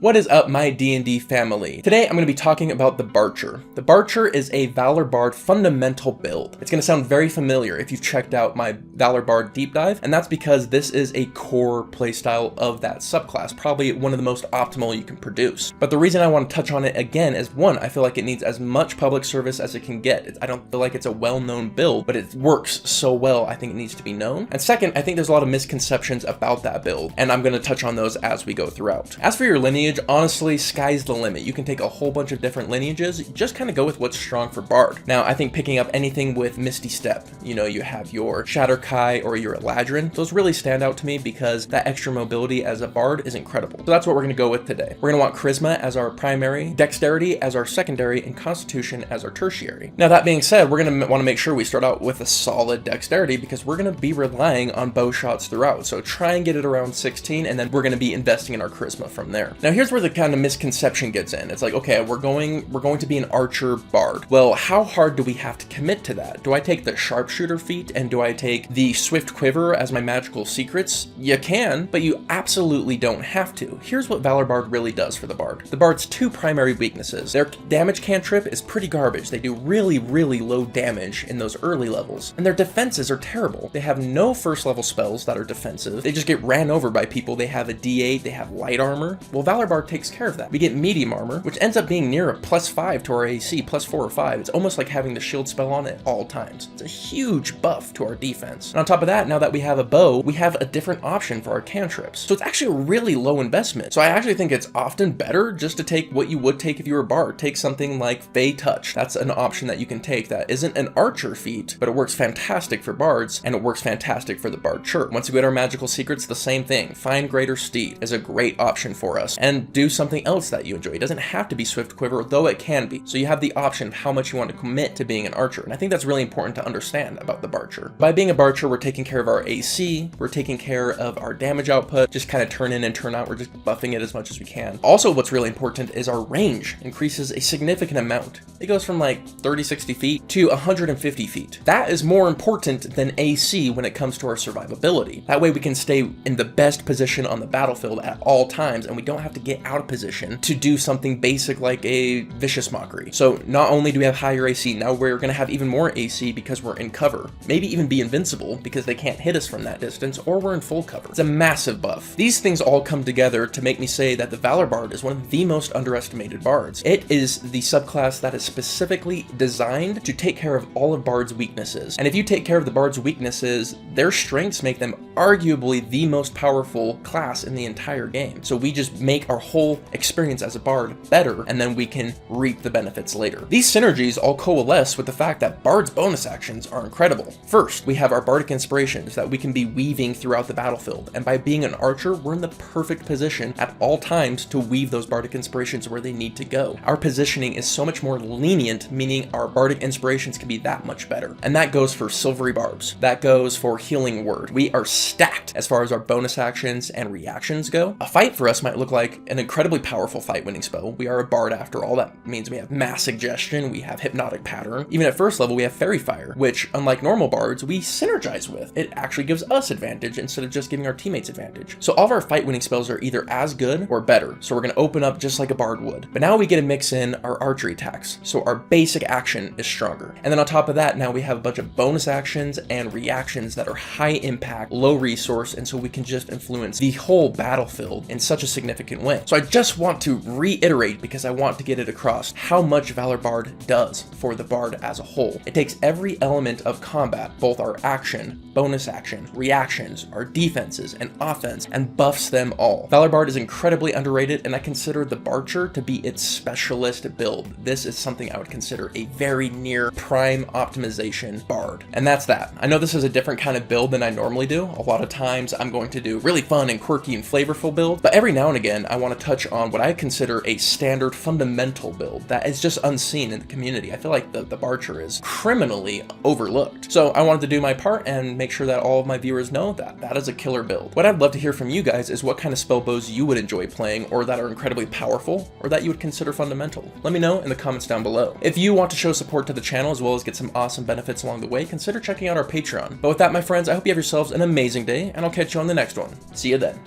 What is up, my D&D family? Today I'm going to be talking about the Barcher. The Barcher is a Valor Bard fundamental build. It's going to sound very familiar if you've checked out my Valor Bard deep dive, and that's because this is a core playstyle of that subclass, probably one of the most optimal you can produce. But the reason I want to touch on it again is, one, I feel like it needs as much public service as it can get. I don't feel like it's a well-known build, but it works so well, I think it needs to be known. And second, I think there's a lot of misconceptions about that build, and I'm going to touch on those as we go throughout. As for your lineage, honestly, sky's the limit. You can take a whole bunch of different lineages, just kind of go with what's strong for Bard. Now, I think picking up anything with Misty Step, you have your Shatterkai or your Eladrin, those really stand out to me because that extra mobility as a Bard is incredible. So that's what we're going to go with today. We're going to want Charisma as our primary, Dexterity as our secondary, and Constitution as our tertiary. Now, that being said, we're going to want to make sure we start out with a solid Dexterity because we're going to be relying on bow shots throughout. So try and get it around 16, and then we're going to be investing in our Charisma from there. Now, here's where the kind of misconception gets in. It's like, okay, we're going to be an archer bard. Well, how hard do we have to commit to that? Do I take the sharpshooter feat and do I take the swift quiver as my magical secrets? You can, but you absolutely don't have to. Here's what Valor Bard really does for the bard. The bard's two primary weaknesses. Their damage cantrip is pretty garbage. They do really, really low damage in those early levels, and their defenses are terrible. They have no first level spells that are defensive. They just get ran over by people. They have a D8, they have light armor. Well, Valor Bard takes care of that. We get medium armor, which ends up being near a +5 to our AC, +4 or 5. It's almost like having the shield spell on at all times. It's a huge buff to our defense. And on top of that, now that we have a bow, we have a different option for our cantrips. So it's actually a really low investment. So I actually think it's often better just to take what you would take if you were a bard. Take something like Fey Touch. That's an option that you can take that isn't an archer feat, but it works fantastic for bards, and it works fantastic for the Barcher. Once we get our magical secrets, the same thing. Find Greater Steed is a great option for us, and do something else that you enjoy. It doesn't have to be Swift Quiver, though it can be. So you have the option of how much you want to commit to being an archer, and I think that's really important to understand about the Barcher. By being a Barcher, we're taking care of our AC, we're taking care of our damage output, just kind of turn in and turn out, we're just buffing it as much as we can. Also, what's really important is our range increases a significant amount. It goes from like 30-60 feet to 150 feet. That is more important than AC when it comes to our survivability. That way we can stay in the best position on the battlefield at all times, and we don't have to get out of position to do something basic like a Vicious Mockery. So not only do we have higher AC, now we're going to have even more AC because we're in cover. Maybe even be invincible because they can't hit us from that distance, or we're in full cover. It's a massive buff. These things all come together to make me say that the Valor Bard is one of the most underestimated bards. It is the subclass that is specifically designed to take care of all of Bard's weaknesses. And if you take care of the Bard's weaknesses, their strengths make them arguably the most powerful class in the entire game. So we just make our whole experience as a bard better, and then we can reap the benefits later. These synergies all coalesce with the fact that Bard's bonus actions are incredible. First, we have our bardic inspirations that we can be weaving throughout the battlefield, and by being an archer, we're in the perfect position at all times to weave those bardic inspirations where they need to go. Our positioning is so much more lenient, meaning our bardic inspirations can be that much better. And that goes for Silvery Barbs. That goes for Healing Word. We are stacked as far as our bonus actions and reactions go. A fight for us might look like an incredibly powerful fight winning spell. We are a bard after all. That means we have Mass Suggestion, we have Hypnotic Pattern. Even at first level, we have Fairy Fire, which unlike normal bards, we synergize with. It actually gives us advantage instead of just giving our teammates advantage. So all of our fight winning spells are either as good or better. So we're going to open up just like a bard would. But now we get to mix in our archery attacks. So our basic action is stronger. And then on top of that, now we have a bunch of bonus actions and reactions that are high impact, low resource, and so we can just influence the whole battlefield in such a significant way. So I just want to reiterate, because I want to get it across, how much Valor Bard does for the bard as a whole. It takes every element of combat, both our action, bonus action, reactions, our defenses, and offense, and buffs them all. Valor Bard is incredibly underrated, and I consider the Barcher to be its specialist build. This is something I would consider a very near prime optimization bard. And that's that. I know this is a different kind of build than I normally do. A lot of times I'm going to do really fun and quirky and flavorful builds, but every now and again I want to touch on what I consider a standard fundamental build that is just unseen in the community. I feel like the Barcher is criminally overlooked. So I wanted to do my part and make sure that all of my viewers know that that is a killer build. What I'd love to hear from you guys is what kind of spellbows you would enjoy playing, or that are incredibly powerful, or that you would consider fundamental. Let me know in the comments down below. If you want to show support to the channel as well as get some awesome benefits along the way, consider checking out our Patreon. But with that, my friends, I hope you have yourselves an amazing day, and I'll catch you on the next one. See you then.